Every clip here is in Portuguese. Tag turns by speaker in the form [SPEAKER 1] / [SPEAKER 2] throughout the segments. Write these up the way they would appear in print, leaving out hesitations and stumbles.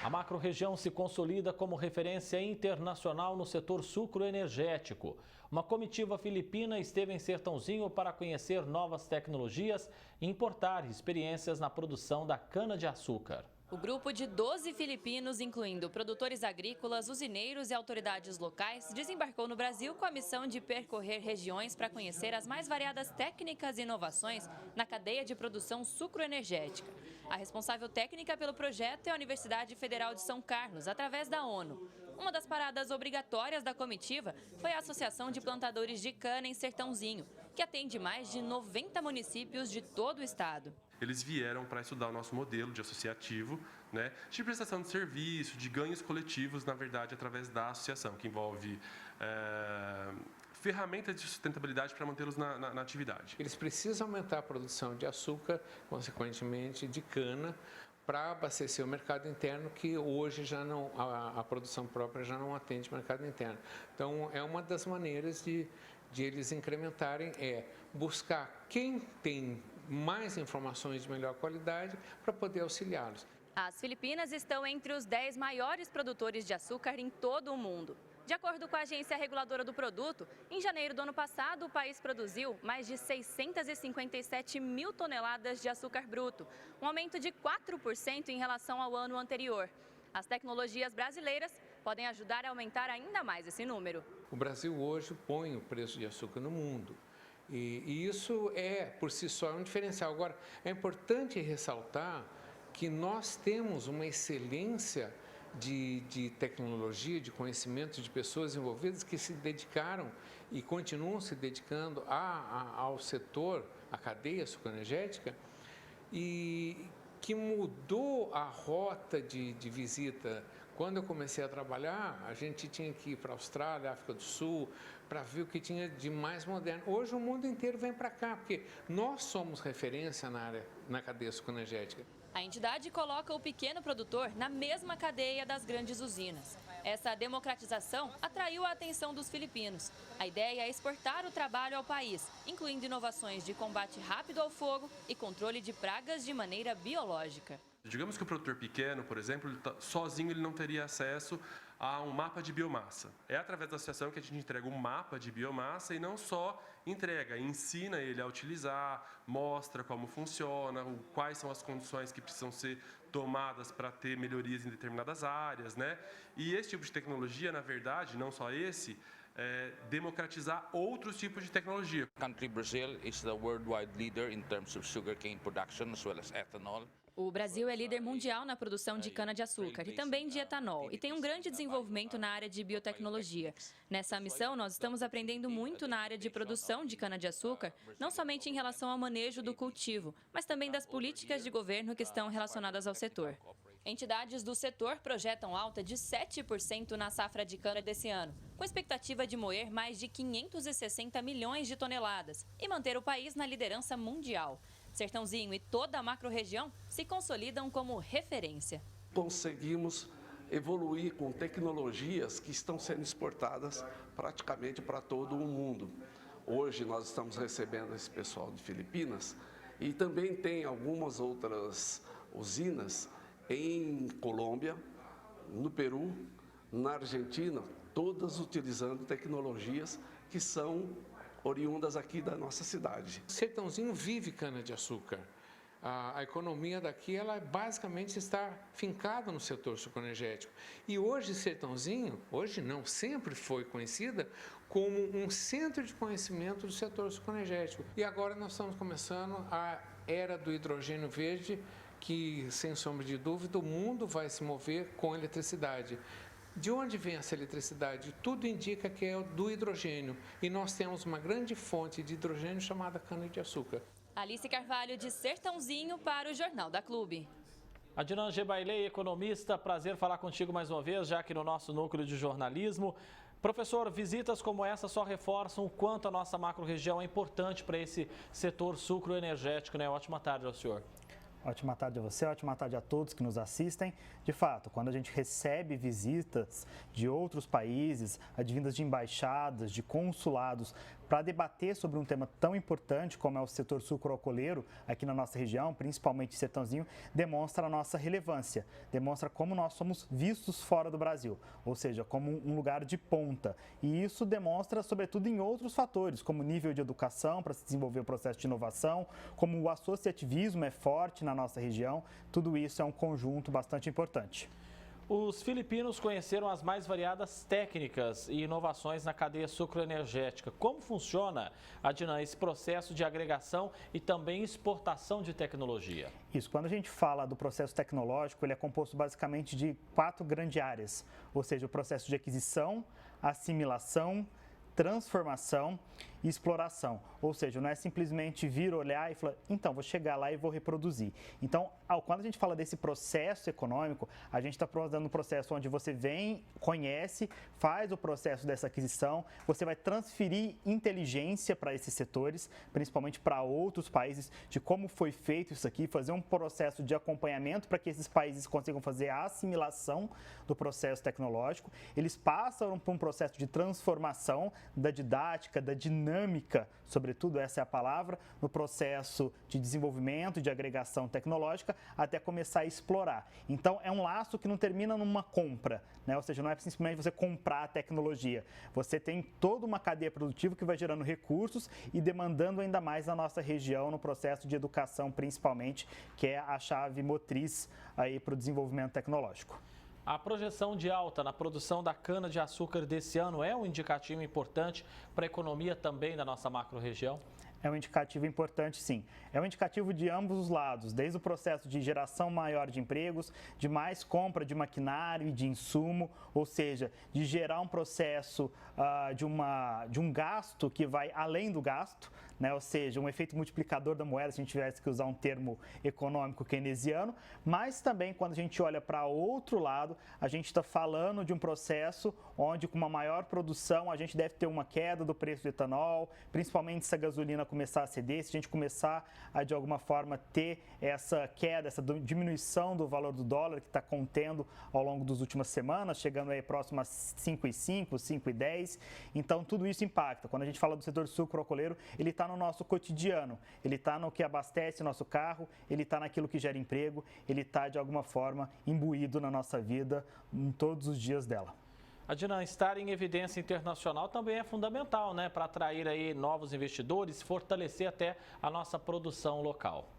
[SPEAKER 1] A macro-região se consolida como referência internacional no setor sucroenergético. Uma comitiva filipina esteve em Sertãozinho para conhecer novas tecnologias e importar experiências na produção da cana-de-açúcar.
[SPEAKER 2] O grupo de 12 filipinos, incluindo produtores agrícolas, usineiros e autoridades locais, desembarcou no Brasil com a missão de percorrer regiões para conhecer as mais variadas técnicas e inovações na cadeia de produção sucroenergética. A responsável técnica pelo projeto é a Universidade Federal de São Carlos, através da ONU. Uma das paradas obrigatórias da comitiva foi a Associação de Plantadores de Cana em Sertãozinho, que atende mais de 90 municípios de todo o estado.
[SPEAKER 3] Eles vieram para estudar o nosso modelo de associativo, de prestação de serviço, de ganhos coletivos, na verdade, através da associação, que envolve ferramentas de sustentabilidade para mantê-los na atividade.
[SPEAKER 4] Eles precisam aumentar a produção de açúcar, consequentemente de cana, para abastecer o mercado interno, que hoje já não, a produção própria já não atende o mercado interno. Então, é uma das maneiras de eles incrementarem, buscar quem tem mais informações de melhor qualidade para poder auxiliá-los.
[SPEAKER 2] As Filipinas estão entre os 10 maiores produtores de açúcar em todo o mundo. De acordo com a Agência Reguladora do Produto, em janeiro do ano passado, o país produziu mais de 657 mil toneladas de açúcar bruto, um aumento de 4% em relação ao ano anterior. As tecnologias brasileiras podem ajudar a aumentar ainda mais esse número.
[SPEAKER 4] O Brasil hoje põe o preço de açúcar no mundo e isso por si só, um diferencial. Agora, é importante ressaltar que nós temos uma excelência de tecnologia, de conhecimento de pessoas envolvidas que se dedicaram e continuam se dedicando ao setor, à cadeia sucroenergética, e que mudou a rota de visita. Quando eu comecei a trabalhar, a gente tinha que ir para a Austrália, África do Sul, para ver o que tinha de mais moderno. Hoje o mundo inteiro vem para cá, porque nós somos referência na cadeia sucroenergética.
[SPEAKER 2] A entidade coloca o pequeno produtor na mesma cadeia das grandes usinas. Essa democratização atraiu a atenção dos filipinos. A ideia é exportar o trabalho ao país, incluindo inovações de combate rápido ao fogo e controle de pragas de maneira biológica.
[SPEAKER 3] Digamos que o produtor pequeno, por exemplo, sozinho ele não teria acesso a um mapa de biomassa. É através da associação que a gente entrega um mapa de biomassa e não só entrega, ensina ele a utilizar, mostra como funciona, quais são as condições que precisam ser tomadas para ter melhorias em determinadas áreas, E esse tipo de tecnologia, na verdade, não só esse, democratizar outros tipos de tecnologia.
[SPEAKER 5] Country Brazil is the worldwide leader in terms of sugarcane production as well as ethanol.
[SPEAKER 2] O Brasil é líder mundial na produção de cana-de-açúcar e também de etanol e tem um grande desenvolvimento na área de biotecnologia. Nessa missão, nós estamos aprendendo muito na área de produção de cana-de-açúcar, não somente em relação ao manejo do cultivo, mas também das políticas de governo que estão relacionadas ao setor. Entidades do setor projetam alta de 7% na safra de cana desse ano, com expectativa de moer mais de 560 milhões de toneladas e manter o país na liderança mundial. Sertãozinho e toda a macro-região se consolidam como referência.
[SPEAKER 6] Conseguimos evoluir com tecnologias que estão sendo exportadas praticamente para todo o mundo. Hoje nós estamos recebendo esse pessoal de Filipinas e também tem algumas outras usinas em Colômbia, no Peru, na Argentina, todas utilizando tecnologias que são oriundas aqui da nossa cidade.
[SPEAKER 4] Sertãozinho vive cana-de-açúcar. A economia daqui, ela basicamente está fincada no setor sucroenergético. E hoje Sertãozinho, hoje não, sempre foi conhecida como um centro de conhecimento do setor sucroenergético. E agora nós estamos começando a era do hidrogênio verde, que, sem sombra de dúvida, o mundo vai se mover com eletricidade. De onde vem essa eletricidade? Tudo indica que é do hidrogênio. E nós temos uma grande fonte de hidrogênio chamada cana-de-açúcar.
[SPEAKER 2] Alice Carvalho, de Sertãozinho, para o Jornal da Clube.
[SPEAKER 1] Adnan Gebailei, economista, prazer falar contigo mais uma vez, já aqui no nosso núcleo de jornalismo. Professor, visitas como essa só reforçam o quanto a nossa macro-região é importante para esse setor sucroenergético, Ótima tarde ao senhor.
[SPEAKER 7] Ótima tarde a você, ótima tarde a todos que nos assistem. De fato, quando a gente recebe visitas de outros países, advindas de embaixadas, de consulados, para debater sobre um tema tão importante como é o setor sucroalcooleiro aqui na nossa região, principalmente Sertãozinho, demonstra a nossa relevância, demonstra como nós somos vistos fora do Brasil, ou seja, como um lugar de ponta. E isso demonstra, sobretudo, em outros fatores, como nível de educação para se desenvolver o processo de inovação, como o associativismo é forte na nossa região, tudo isso é um conjunto bastante importante.
[SPEAKER 1] Os filipinos conheceram as mais variadas técnicas e inovações na cadeia sucroenergética. Como funciona, Adnan, esse processo de agregação e também exportação de tecnologia?
[SPEAKER 7] Isso, quando a gente fala do processo tecnológico, ele é composto basicamente de 4 grandes áreas, ou seja, o processo de aquisição, assimilação, transformação e exploração. Ou seja, não é simplesmente vir, olhar e falar, então, vou chegar lá e vou reproduzir. Então, quando a gente fala desse processo econômico, a gente está fazendo um processo onde você vem, conhece, faz o processo dessa aquisição, você vai transferir inteligência para esses setores, principalmente para outros países, de como foi feito isso aqui, fazer um processo de acompanhamento para que esses países consigam fazer a assimilação do processo tecnológico. Eles passam por um processo de transformação da didática, da dinâmica, sobretudo essa é a palavra, no processo de desenvolvimento, de agregação tecnológica, até começar a explorar. Então, é um laço que não termina numa compra, né? Ou seja, não é simplesmente você comprar a tecnologia. Você tem toda uma cadeia produtiva que vai gerando recursos e demandando ainda mais a nossa região no processo de educação, principalmente, que é a chave motriz aí para o desenvolvimento tecnológico.
[SPEAKER 1] A projeção de alta na produção da cana-de-açúcar desse ano é um indicativo importante para a economia também da nossa macro-região?
[SPEAKER 7] É um indicativo importante, sim. É um indicativo de ambos os lados, desde o processo de geração maior de empregos, de mais compra de maquinário e de insumo, ou seja, de gerar um processo de um gasto que vai além do gasto, né? Ou seja, um efeito multiplicador da moeda, se a gente tivesse que usar um termo econômico keynesiano, mas também quando a gente olha para outro lado, a gente está falando de um processo onde com uma maior produção a gente deve ter uma queda do preço do etanol, principalmente se a gasolina começar a ceder, se a gente começar a de alguma forma ter essa queda, essa diminuição do valor do dólar que está contendo ao longo das últimas semanas, chegando aí próximo a 5,5, 5,10. Então tudo isso impacta. Quando a gente fala do setor sucroalcooleiro, ele está no nosso cotidiano, ele está no que abastece o nosso carro, ele está naquilo que gera emprego, ele está de alguma forma imbuído na nossa vida em todos os dias dela.
[SPEAKER 1] Adnan, estar em evidência internacional também é fundamental, né, para atrair aí novos investidores, fortalecer até a nossa produção local.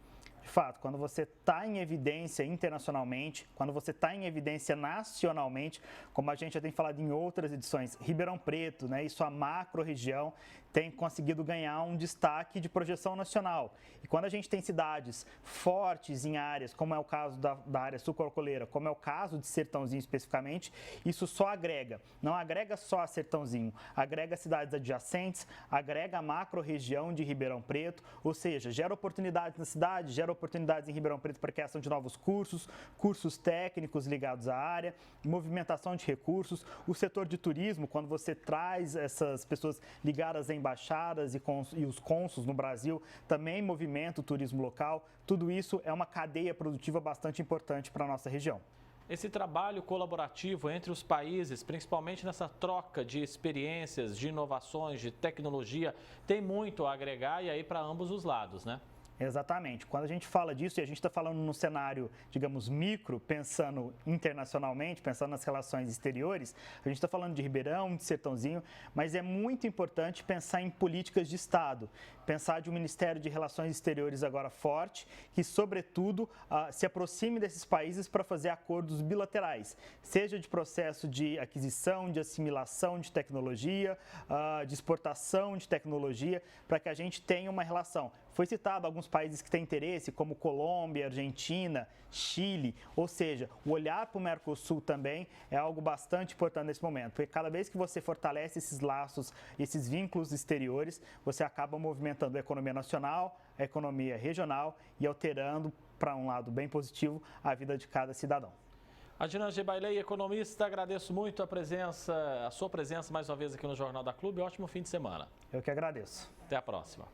[SPEAKER 7] De fato, quando você está em evidência internacionalmente, quando você está em evidência nacionalmente, como a gente já tem falado em outras edições, Ribeirão Preto, né, e sua macro-região tem conseguido ganhar um destaque de projeção nacional. E quando a gente tem cidades fortes em áreas, como é o caso da área sucroalcooleira, como é o caso de Sertãozinho especificamente, isso só agrega. Não agrega só a Sertãozinho, agrega cidades adjacentes, agrega a macro-região de Ribeirão Preto, ou seja, gera oportunidades na cidade, gera oportunidades em Ribeirão Preto para a criação de novos cursos, cursos técnicos ligados à área, movimentação de recursos, o setor de turismo, quando você traz essas pessoas ligadas a embaixadas e os cônsuls no Brasil, também movimenta o turismo local, tudo isso é uma cadeia produtiva bastante importante para a nossa região.
[SPEAKER 1] Esse trabalho colaborativo entre os países, principalmente nessa troca de experiências, de inovações, de tecnologia, tem muito a agregar e aí para ambos os lados, né?
[SPEAKER 7] Exatamente. Quando a gente fala disso, e a gente está falando no cenário, digamos, micro, pensando internacionalmente, pensando nas relações exteriores, a gente está falando de Ribeirão, de Sertãozinho, mas é muito importante pensar em políticas de Estado, pensar de um Ministério de Relações Exteriores agora forte, que, sobretudo, se aproxime desses países para fazer acordos bilaterais, seja de processo de aquisição, de assimilação de tecnologia, de exportação de tecnologia, para que a gente tenha uma relação. Foi citado alguns países que têm interesse, como Colômbia, Argentina, Chile, ou seja, o olhar para o Mercosul também é algo bastante importante nesse momento, porque cada vez que você fortalece esses laços, esses vínculos exteriores, você acaba movimentando a economia nacional, a economia regional e alterando, para um lado bem positivo, a vida de cada cidadão.
[SPEAKER 1] Adnan Gebailei, economista, agradeço muito a sua presença mais uma vez aqui no Jornal da Clube. Ótimo fim de semana.
[SPEAKER 7] Eu que agradeço.
[SPEAKER 1] Até a próxima.